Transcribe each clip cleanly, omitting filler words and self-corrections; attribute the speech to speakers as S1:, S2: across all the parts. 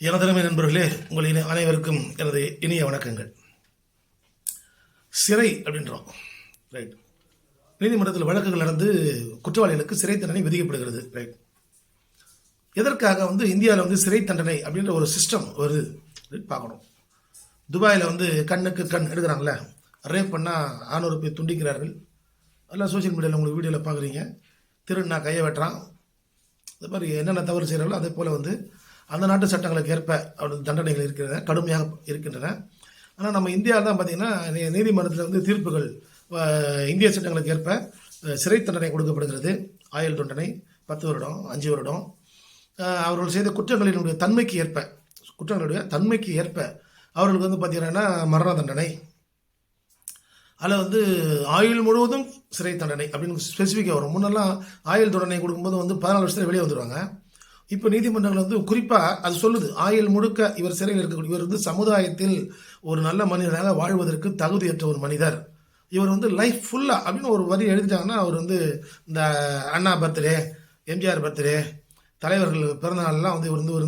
S1: எனதருமை நண்பர்களே, உங்கள் அனைவருக்கும் எனது இனிய வணக்கங்கள். சிறை அப்படின்றோம், ரைட். நீதிமன்றத்தில் வழக்குகள் நடந்து குற்றவாளிகளுக்கு சிறை தண்டனை விதிக்கப்படுகிறது, ரைட். எதற்காக இந்தியாவில் சிறை தண்டனை அப்படின்ற ஒரு சிஸ்டம் வருது பார்க்கணும். துபாயில் கண்ணுக்கு கண் எடுக்கிறாங்களே, ரேப் பண்ணால் 600 பேர் துண்டிக்கிறார்கள். அதெல்லாம் சோசியல் மீடியாவில் உங்களுக்கு வீடியோவில் பார்க்குறீங்க. திருநா கையை வெட்டுறான், இந்த மாதிரி என்னென்ன தவறு செய்கிறாங்களோ அதே போல் அந்த நாட்டு சட்டங்களுக்கு ஏற்ப அவருடைய தண்டனைகள் இருக்கின்றன, கடுமையாக இருக்கின்றன. ஆனால் நம்ம இந்தியாவில் தான் பார்த்திங்கன்னா நீதிமன்றத்தில் தீர்ப்புகள் இந்திய சட்டங்களுக்கு ஏற்ப சிறை தண்டனை கொடுக்கப்படுகிறது. ஆயுள் தண்டனை 10 வருடம், 5 வருடம். அவர்கள் செய்த குற்றங்களுடைய தன்மைக்கு ஏற்ப அவர்களுக்கு பார்த்திங்கன்னா மரண தண்டனை, அதில் ஆயுள் முழுவதும் சிறை தண்டனை அப்படின்னு ஸ்பெசிஃபிக்காக வரும். முன்னெல்லாம் ஆயுள் தண்டனை கொடுக்கும்போது 14 வருஷத்தில் வெளியே வந்துடுவாங்க. இப்போ நீதிமன்றங்கள் குறிப்பாக அது சொல்லுது, ஆயுள் முழுக்க இவர் சிறையில் இருக்கக்கூடிய இவர் சமுதாயத்தில் ஒரு நல்ல மனிதனாக வாழ்வதற்கு தகுதியற்ற ஒரு மனிதர், இவர் லைஃப் ஃபுல்லாக அப்படின்னு ஒரு வரி எழுதிட்டாங்கன்னா அவர் இந்த அண்ணா பர்த்டே, எம்ஜிஆர் பர்த்டே, தலைவர்கள் பிறந்தநாள்லாம் இவர்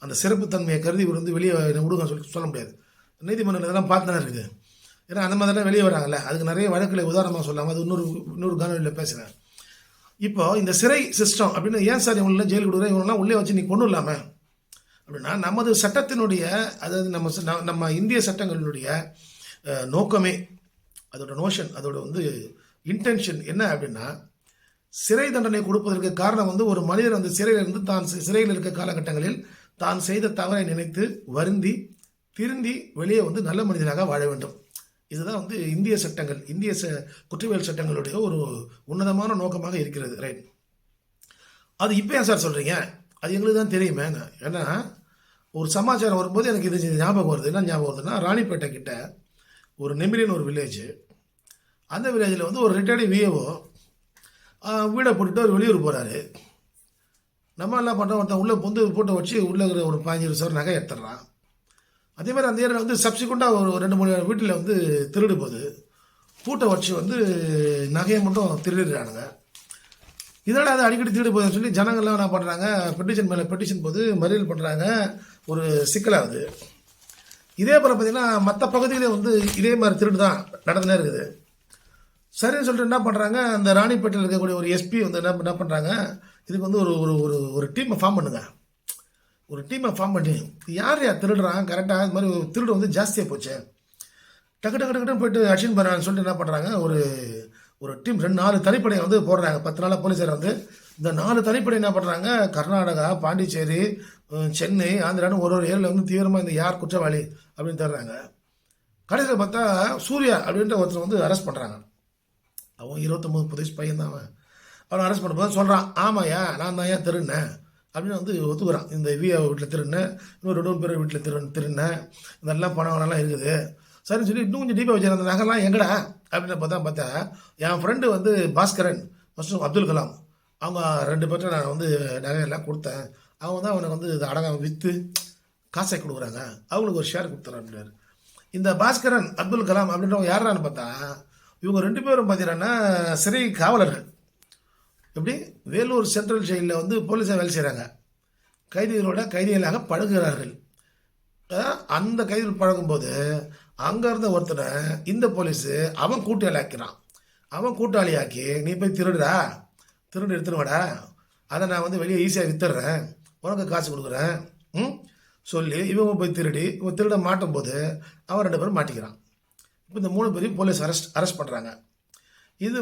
S1: அந்த சிறப்புத்தன்மையை கருதி இவர் வெளியே விடுங்க சொல்ல முடியாது. நீதிமன்றம் இதெல்லாம் பார்த்து தானே இருக்குது. ஏன்னா அந்த மாதிரிலாம் வெளியே வராங்கல்ல, அதுக்கு நிறைய வழக்குகளை உதாரணமாக சொல்லாமல் அது இன்னொரு காணொலியில் பேசுகிறேன். இப்போ இந்த சிறை சிஸ்டம் அப்படின்னு ஏன் சார் இவங்களெலாம் ஜெயில் கொடுக்குறேன், இவங்களாம் உள்ளே வச்சு நீ கொண்டு இல்லாமல் அப்படின்னா, நமது சட்டத்தினுடைய அதாவது நம்ம இந்திய சட்டங்களினுடைய நோக்கமே, அதோட நோஷன், அதோட இன்டென்ஷன் என்ன அப்படின்னா, சிறை தண்டனை கொடுப்பதற்கு காரணம் ஒரு மனிதர் சிறையிலிருந்து தான் சிறையில் இருக்க காலகட்டங்களில் தான் செய்த தவறை நினைத்து வருந்தி திருந்தி வெளியே நல்ல மனிதனாக வாழ வேண்டும். இதுதான் இந்திய சட்டங்கள், இந்திய குற்றவியல் சட்டங்களுடைய ஒரு உன்னதமான நோக்கமாக இருக்கிறது, ரைட். அது இப்போ ஏன் சார் சொல்கிறீங்க, அது எங்களுக்கு தான் தெரியுமே. ஏன்னா ஒரு சமாச்சாரம் வரும்போது எனக்கு இது ஞாபகம் வருது. என்ன ஞாபகம் வருதுன்னா, ராணிப்பேட்டை கிட்ட ஒரு நெமிலின்னு ஒரு வில்லேஜ். அந்த வில்லேஜில் ஒரு ரிட்டையர்டு விஏஓ வீடை போட்டுட்டு அவர் வெளியூர் போகிறாரு. நம்ம என்ன பண்ணுறோம், ஒருத்தன் உள்ளே போட்டு வச்சு உள்ளே இருக்கிற ஒரு 15 சவரன் நகை எடுத்துடுறான். அதே மாதிரி அந்த ஏரியாவில் சப்சிக்வெண்ட்டாக ஒரு 2-3 வீட்டில் திருடு போகுது. பூட்டை வச்சு நகையை மட்டும் திருடுறானுங்க. இதனால் அது அடிக்கடி திருடு போகுதுன்னு சொல்லி ஜனங்கள்லாம் என்ன பண்ணுறாங்க, பெட்டிஷன் மேலே பெட்டிஷன் போது மறியல் பண்ணுறாங்க. ஒரு சிக்கலாகுது. இதே போல் பார்த்திங்கன்னா மற்ற பகுதியிலே இதே மாதிரி திருடு தான் நடந்துனே இருக்குது. சரின்னு சொல்லிட்டு என்ன பண்ணுறாங்க, அந்த ராணிப்பேட்டையில் இருக்கக்கூடிய ஒரு எஸ்பி என்ன பண்ணுறாங்க, இதுக்கு ஒரு டீமை ஃபார்ம் பண்ணுங்க. ஒரு டீமை ஃபார்ம் பண்ணி யார் திருடுறான் கரெக்டாக, அது மாதிரி திருடு ஜாஸ்தியாக போச்சு, டக்கு போயிட்டு அக்ஷன் பண்ணுறான்னு சொல்லிட்டு என்ன பண்ணுறாங்க, ஒரு டீம் 4 தனிப்படையை போடுறாங்க. 10 நாளாக போலீஸார் இந்த 4 தனிப்படை என்ன பண்ணுறாங்க, கர்நாடகா, பாண்டிச்சேரி, சென்னை, ஆந்திரான்னு ஒரு ஏரியாவில் தீவிரமாக இந்த யார் குற்றவாளி அப்படின்னு தர்றாங்க. கடைசியில் பார்த்தா சூர்யா அப்படின்ற ஒருத்தர் அரெஸ்ட் பண்ணுறாங்க. அவன் 29 வயசு பையன் தான். அவனை அரெஸ்ட் பண்ணும்போது சொல்கிறான், ஆமாயா நான் தான் ஏன் திருடினேன் அப்படின்னு ஒத்துக்குறான். இந்த விஏ வீட்டில் திருடினேன், இன்னும் 2 பேர் வீட்டில் திருடினேன், இதெல்லாம் பணங்கள்லாம் இருக்குது. சரின்னு சொல்லி இன்னும் கொஞ்சம் டீப்பாக வச்சுருந்த அந்த நகைலாம் எங்கடா அப்படின்னு பார்த்தா என் ஃப்ரெண்டு பாஸ்கரன் மற்றும் அப்துல் கலாம், அவங்க 2 பேர்ட்ட நான் நகையெல்லாம் கொடுத்தேன். அவங்க தான் அவனுக்கு இதை அடங்காமல் விற்று காசை கொடுக்குறாங்க, அவங்களுக்கு ஒரு ஷேர் கொடுத்துறான் அப்படின்னாரு. இந்த பாஸ்கரன், அப்துல் கலாம் அப்படின்றவங்க யாரான்னு பார்த்தா, இவங்க 2 பேரும் பார்த்தீங்கன்னா சிறை காவலர்கள். எப்படி வேலூர் சென்ட்ரல் ஜெயிலில் போலீஸாக வேலை செய்கிறாங்க. கைதிகளோட கைதிகளாக பழகுகிறார்கள். அந்த கைதிகள் பழகும்போது அங்கே இருந்த ஒருத்தனை இந்த போலீஸு அவன் கூட்டாளியாக்கிறான். அவன் கூட்டாளியாக்கி, நீ போய் திருடு எடுத்துருவாடா, அதை நான் வெளியே ஈஸியாக வித்துடுறேன், உனக்கு காசு கொடுக்குறேன் சொல்லி இவங்க போய் இவன் திருட மாட்டும் போது அவன் 2 பேரும் மாட்டிக்கிறான். இப்போ இந்த 3 பேரையும் போலீஸ் அரெஸ்ட் பண்ணுறாங்க. இது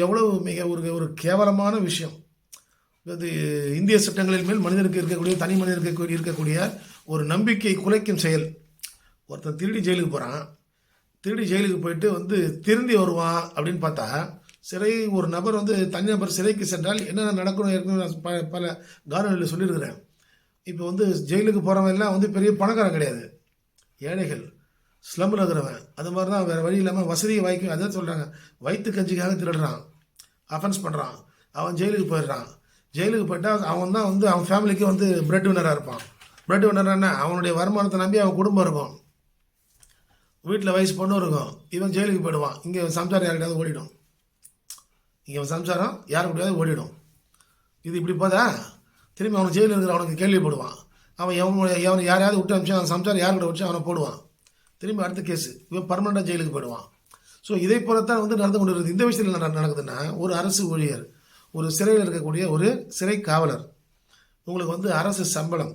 S1: எவ்வளவு மிக ஒரு கேவலமான விஷயம். இது இந்திய சட்டங்களின் மேல் மனிதருக்கு இருக்கக்கூடிய, தனி மனிதருக்கு இருக்கக்கூடிய ஒரு நம்பிக்கை குலைக்கும் செயல். ஒருத்தன் திருடி ஜெயிலுக்கு போகிறான், திருடி ஜெயிலுக்கு போயிட்டு திருந்தி வருவான் அப்படின்னு பார்த்தா, ஒரு நபர் தனிநபர் சிறைக்கு சென்றால் என்னென்ன நடக்கணும் பல காரணங்களில் சொல்லியிருக்கிறேன். இப்போ ஜெயிலுக்கு போகிறவன் எல்லாம் பெரிய பணக்காரன் கிடையாது, ஏழைகள், ஸ்லம்மில் இருக்கிறவன். அது மாதிரி தான், வேறு வழி இல்லாமல் வசதியை வாய்க்கும். அதான் சொல்கிறாங்க, வயிற்று கஞ்சிக்காக திருடுறான், அஃபென்ஸ் பண்ணுறான், அவன் ஜெயிலுக்கு போயிடுறான். ஜெயிலுக்கு போயிட்டால் அவன் தான் அவன் ஃபேமிலிக்கு பிரெட் வினராக இருப்பான். பிரெட் வினர்னா அவனுடைய வருமானத்தை நம்பி அவன் குடும்பம் இருக்கும், வீட்டில் வயசு பொண்ணு இருக்கும். இவன் ஜெயிலுக்கு போயிடுவான், இங்கே சம்சாரம் யாருக்கிட்டாவது ஓடிடும், இங்கே சம்சாரம் யாரு கூடயாவது ஓடிடும். இது இப்படி போதா, திரும்பி அவனுக்கு ஜெயிலில் இருக்கிற அவனுக்கு கேள்விப்படுவான், அவன் எவனை யாரையாவது விட்டு அனுப்பிச்சு அவன் சம்சாரம் யார் கூட வச்சு அவனை போடுவான், திரும்பி அடுத்த கேஸு, இவன் பர்மனெண்ட்டாக ஜெயிலுக்கு போயிடுவான். ஸோ இதே போலத்தான் வந்து நடந்து கொண்டு இருக்குது. இந்த விஷயத்தில் என்ன நடக்குதுன்னா, ஒரு அரசு ஊழியர், ஒரு சிறையில் இருக்கக்கூடிய ஒரு சிறை காவலர், உங்களுக்கு வந்து அரசு சம்பளம்,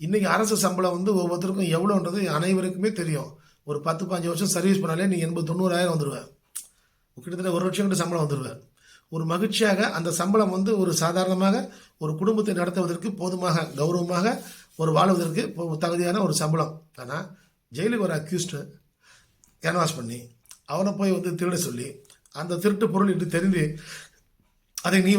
S1: இன்றைக்கி அரசு சம்பளம் வந்து ஒவ்வொருத்தருக்கும் எவ்வளோன்றது அனைவருக்குமே தெரியும். ஒரு 10-15 வருஷம் சர்வீஸ் பண்ணாலே நீ 80,000-90,000 வந்துடுவேன், கிட்டத்தட்ட 1 லட்சம் கிட்ட சம்பளம் வந்துடுவேன். ஒரு மகிழ்ச்சியாக அந்த சம்பளம் வந்து ஒரு சாதாரணமாக ஒரு குடும்பத்தை நடத்துவதற்கு போதுமாக கௌரவமாக ஒரு வாழ்வதற்கு தகுதியான ஒரு சம்பளம். ஆனால் ஜெயிலுக்கு ஒரு அக்யூஸ்டு கேன்வாஸ் பண்ணி அவனை போய் வந்து திருட சொல்லி அந்த திருட்டு பொருள் என்று தெரிந்து அதை நீ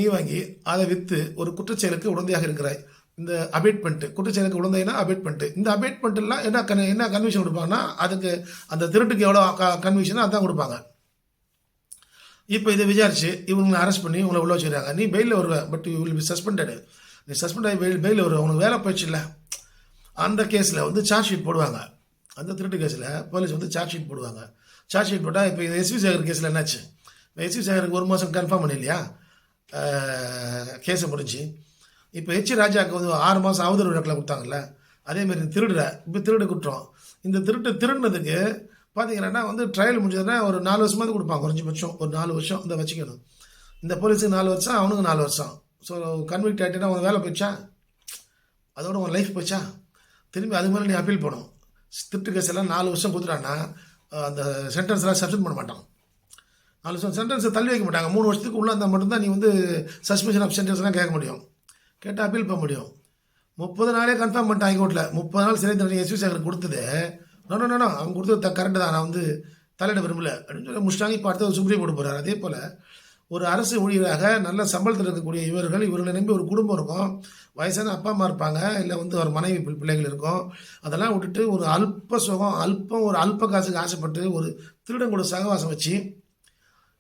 S1: வாங்கி அதை விற்று ஒரு குற்றச்செயலுக்கு உடந்தையாக இருக்கிறாய். இந்த அபேட்மெண்ட், குற்றச்செயலுக்கு உடந்தைனா அபேட்மெண்ட். இந்த அபேட்மெண்ட்லாம் என்ன கன்விஷன் கொடுப்பாங்கன்னா, அதுக்கு அந்த திருட்டுக்கு எவ்வளோ கன்விஷனோ அதான் கொடுப்பாங்க. இப்போ இதை விசாரிச்சு இவங்களை அரெஸ்ட் பண்ணி உங்களை உள்ள வச்சுக்கிறாங்க. நீ பெயிலில் வருவ, பட் யூ வில் பி சஸ்பெண்டடு. நீ சஸ்பெண்ட் ஆகி பெயிலில் வருவ, உனக்கு வேலை போயிடுச்சு இல்லை. அந்த கேஸில் வந்து சார்ஜ் ஷீட் போடுவாங்க. அந்த திருட்டு கேஸில் போலீஸ் வந்து சார்ஜ் ஷீட் போடுவாங்க. சார்ஜ் ஷீட் போட்டால் இப்போ இது எஸ்வி சேகர் கேஸில் என்னாச்சு, எஸ்வி சேகருக்கு 1 மாதம் கன்ஃபார்ம் பண்ணிலையா கேஸை முடிஞ்சு. இப்போ ஹெச் ராஜாவுக்கு வந்து 6 மாதம் அவதூறு வழக்கில் கொடுத்தாங்கல்ல, அதேமாரி திருடுற இப்போ திருடு குற்றம். இந்த திருடுனதுக்கு பார்த்தீங்கன்னா வந்து ட்ரையல் முடிஞ்சதுன்னா ஒரு 4 வருஷமாவது கொடுப்பாங்க, குறைஞ்சபட்சம் ஒரு 4 வருஷம் இந்த வச்சுக்கணும். இந்த போலீஸுக்கு 4 வருஷம், அவனுக்கு 4 வருஷம். ஸோ கன்விக்ட் ஆகிட்டேன்னா உனக்கு வேலை போயிடுச்சா, அதோட உன் லைஃப் போயிடுச்சா, திரும்பி அது மேலே நீ அப்பீல் போகணும். திருட்டு கேஸ் எல்லாம் 4 வருஷம் கொடுத்துட்டான்னா அந்த சென்டென்ஸ்லாம் சப்ஸ்டிட் பண்ண மாட்டான். 4 வருஷம் சென்டென்ஸை தள்ளி வைக்க மாட்டாங்க. 3 வருஷத்துக்கு உள்ளே இருந்தால் மட்டும்தான் நீ வந்து சஸ்பென்ஷன் ஆஃப் சென்டென்ஸ்லாம் கேட்க முடியும், கேட்டால் அப்பீல் போக முடியும். 30 நாளே கன்ஃபார்ம் பண்ணிட்டான் ஹைகோர்ட்டில். 30 நாள் சிறை தண்டனை எஸ்வி சேகர் கொடுத்தது நோ அவன் கொடுத்தது கரெக்டு தான், நான் வந்து தலையிட விரும்பல அப்படின்னு சொல்லி முடிச்சிட்டாங்க. இப்போ அடுத்தது சுப்ரீம் கோர்ட் போகிறார். அதே போல் ஒரு அரசு ஊழியராக நல்ல சம்பளத்தில் இருக்கக்கூடிய இவர்களை நம்பி ஒரு குடும்பம் இருக்கும், வயசான அப்பா அம்மா இருப்பாங்க, இல்லை வந்து ஒரு மனைவி பிள்ளைகள் இருக்கும். அதெல்லாம் விட்டுட்டு ஒரு அல்ப சுகம் ஒரு அல்ப காசுக்கு ஆசைப்பட்டு ஒரு திருடன் கூட சகவாசம் வச்சு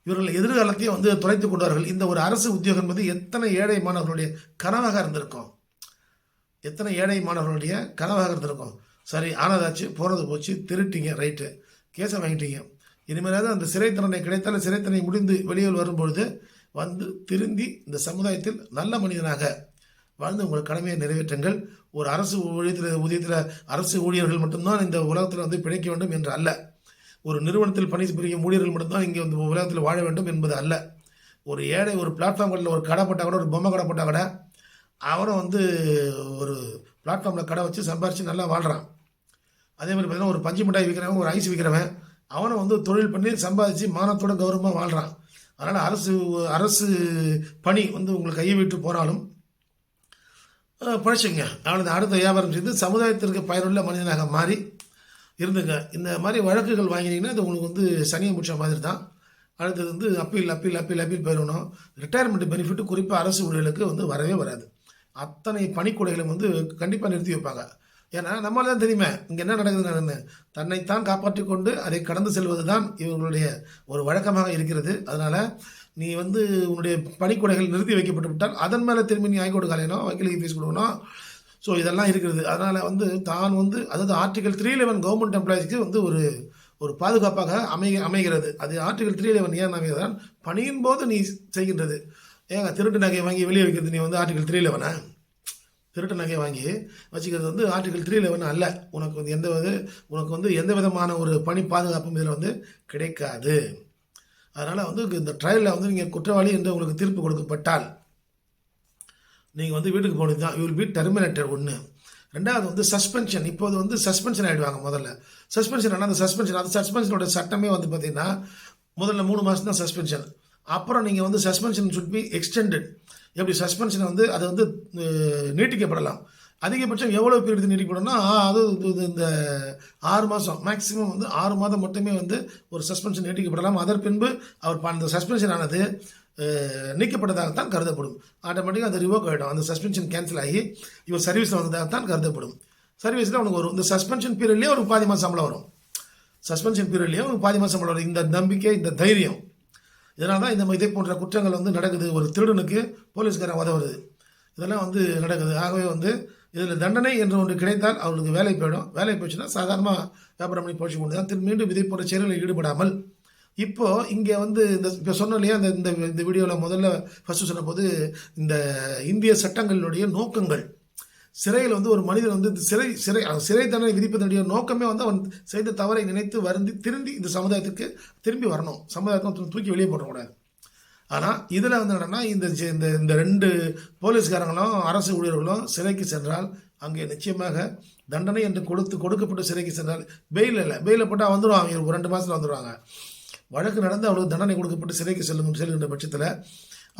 S1: இவர்கள் எதிர்காலத்தையும் வந்து தொலைத்து கொண்டார்கள். இந்த ஒரு அரசு உத்தியோகம் என்பது எத்தனை ஏழை மாணவர்களுடைய கனவாக இருந்திருக்கும், எத்தனை ஏழை மாணவர்களுடைய கனவாக இருந்திருக்கும். சரி, ஆனதாச்சு, போனது போச்சு, திருட்டிங்க, ரைட்டு, கேஸை வாங்கிட்டீங்க. இனிமேலாவது அந்த சிறை தண்டனை கிடைத்தாலும் சிறை தண்டனை முடிந்து வெளியில் வரும்பொழுது வந்து திருந்தி இந்த சமுதாயத்தில் நல்ல மனிதனாக வாழ்ந்து உங்கள் கடமையை நிறைவேற்றுங்கள். ஒரு அரசு ஊதியத்தில் அரசு ஊழியர்கள் மட்டும்தான் இந்த உலகத்தில் வந்து பிழைக்க வேண்டும் என்று அல்ல, ஒரு நிறுவனத்தில் பணிபுரியும் ஊழியர்கள் மட்டும்தான் இங்கே வந்து உலகத்தில் வாழ வேண்டும் என்பது அல்ல. ஒரு ஏழை ஒரு பிளாட்ஃபார்ம்களில் ஒரு கடை போட்டால் கூட, ஒரு பொம்மை கடை போட்டால் கூட அவனை வந்து ஒரு பிளாட்ஃபார்மில் கடை வச்சு சம்பாரித்து நல்லா வாழ்கிறான். அதே மாதிரி பார்த்தீங்கன்னா ஒரு பஞ்சு மிட்டாய் விற்கிறவன், ஒரு ஐஸ் விற்கிறவன், அவனை வந்து தொழில் பண்ணி சம்பாதிச்சு மானத்தோட கௌரவமாக வாழ்கிறான். அதனால் அரசு பணி வந்து உங்களுக்கு கையை விட்டு போனாலும் பழச்சுங்க, அவனது அடுத்த வியாபாரம் செய்து சமுதாயத்திற்கு பயனுள்ள மனிதனாக மாறி இருந்துங்க. இந்த மாதிரி வழக்குகள் வாங்கினீங்கன்னா அது உங்களுக்கு வந்து சனியை முடிச்ச மாதிரி தான். அடுத்தது வந்து அப்பீல் போயிடணும். ரிட்டையர்மெண்ட் பெனிஃபிட் குறிப்பாக அரசு ஊழியர்களுக்கு வந்து வரவே வராது. அத்தனை பணிக்கூடைகளும் வந்து கண்டிப்பாக நிறுத்தி வைப்பாங்க. ஏன்னா நம்மளால தான் தெரியுமே இங்கே என்ன நடக்குதுன்னு. தன்னைத்தான் காப்பாற்றி கொண்டு அதை கடந்து செல்வது தான் இவங்களுடைய ஒரு வழக்கமாக இருக்கிறது. அதனால் நீ வந்து உன்னுடைய பணிக்கூடைகள் நிறுத்தி வைக்கப்பட்டு விட்டால் அதன் மேலே திரும்பி நீ ஹைகோர்ட் காலையணும், வக்கீலுக்கு ஃபீஸ் கொடுக்கணும். ஸோ இதெல்லாம் இருக்கிறது. அதனால் வந்து தான் வந்து அதாவது ஆர்டிகல் 311 கவர்மெண்ட் எம்ப்ளாயிஸ்க்கு வந்து ஒரு பாதுகாப்பாக அமைகிறது. அது ஆர்டிகல் 311 ஏன் அமைகிறதான், பணியின் போது நீ செய்கின்றது. ஏங்க திருட்டு நகையை வாங்கி வெளியே வைக்கிறது நீ வந்து ஆர்டிகல் 311? திருட்டு நகையை வாங்கி வச்சுக்கிறது வந்து ஆர்டிகல் 311 அல்ல. உனக்கு வந்து எந்த விதமான ஒரு பணி பாதுகாப்பும் இதில் வந்து கிடைக்காது. அதனால் வந்து இந்த ட்ரையலில் வந்து நீங்கள் குற்றவாளி என்று உங்களுக்கு தீர்ப்பு கொடுக்கப்பட்டால் நீங்கள் வந்து வீட்டுக்கு போனது தான், யூ வில் பி டெர்மினேட்டட். 1. 2வது வந்து சஸ்பென்ஷன். இப்போது வந்து சஸ்பென்ஷன் ஆகிடுவாங்க. முதல்ல சஸ்பென்ஷன் ஆனால் அந்த சஸ்பென்ஷனோட சட்டமே வந்து பார்த்தீங்கன்னா முதல்ல 3 மாதம் தான் சஸ்பென்ஷன். அப்புறம் நீங்கள் வந்து சஸ்பென்ஷன் சுட் பி எக்ஸ்டெண்டட். எப்படி சஸ்பென்ஷன் வந்து அது வந்து நீட்டிக்கப்படலாம். அதிகபட்சம் எவ்வளோ பீரியட் நீட்டிக்கப்படணும்னா அது இந்த 6 மாதம், மேக்ஸிமம் வந்து 6 மாதம் மட்டுமே வந்து ஒரு சஸ்பென்ஷன் நீட்டிக்கப்படலாம். அதன் பின்பு அவர் அந்த சஸ்பென்ஷன் ஆனது நீக்கப்பட்டதாகத்தான் கருதப்படும். ஆட்டோமேட்டிக்காக அது ரிவோக் ஆகிடும். அந்த சஸ்பென்ஷன் கேன்சல் ஆகி இவர் சர்வீஸில் வந்ததாகத்தான் கருதப்படும். சர்வீஸில் அவனுக்கு வரும். இந்த சஸ்பென்ஷன் பீரியட்லேயே ஒரு பாதி மாதம் சம்பளம் வரும். சஸ்பென்ஷன் பீரியட்லேயே ஒரு பாதி மாதம் சம்பளம் வரும். இந்த நம்பிக்கை, இந்த தைரியம், இதனால தான் இதே போன்ற குற்றங்கள் வந்து நடக்குது. ஒரு திருடனுக்கு போலீஸ்காரன் உதவுறது, இதெல்லாம் வந்து நடக்குது. ஆகவே வந்து இதில் தண்டனை என்று ஒன்று கிடைத்தால் அவர்களுக்கு வேலை போயிடும். வேலை போச்சுன்னா சாதாரணமாக வியாபாரம் பண்ணி போச்சு கொண்டு தான் மீண்டும் இதே போன்ற செயல்களில் ஈடுபடாமல். இப்போது இங்கே வந்து இப்போ சொன்னோம் இல்லையா, இந்த வீடியோவில் முதல்ல ஃபஸ்ட்டு சொன்ன போது இந்த இந்திய சட்டங்களினுடைய நோக்கங்கள், சிறையில் வந்து ஒரு மனிதன் வந்து இந்த சிறை தண்டனை விதிப்பதனுடைய நோக்கமே வந்து அவன் செய்த தவறை நினைத்து வருந்தி திரும்பி இந்த சமுதாயத்துக்கு திரும்பி வரணும், சமுதாயத்தை தூக்கி வெளியே போடக்கூடாது. ஆனால் இதில் வந்து என்னென்னா இந்த 2 போலீஸ்காரங்களும் அரசு ஊழியர்களும் சிறைக்கு சென்றால் அங்கே நிச்சயமாக தண்டனை என்று கொடுக்கப்பட்டு சிறைக்கு சென்றால் பெயில் இல்லை, பெயிலில் போட்டால் வந்துடுவாங்க, ஒரு 2 மாதத்தில் வந்துடுவாங்க. வழக்கு நடந்து அவளுக்கு தண்டனை கொடுக்கப்பட்டு சிறைக்கு செல்கின்ற பட்சத்தில்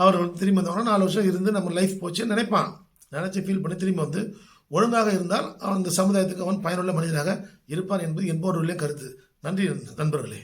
S1: அவர்கள் திரும்பி வந்தவங்கன்னா 4 வருஷம் இருந்து நம்ம லைஃப் போச்சுன்னு நினைச்சு ஃபீல் பண்ணி திரும்பி வந்து ஒழுங்காக இருந்தால் அவன் இந்த சமுதாயத்துக்கு அவன் பயனுள்ள மனிதனாக இருப்பான் என்பது என்பவர்களுடைய கருத்து. நன்றி நண்பர்களே.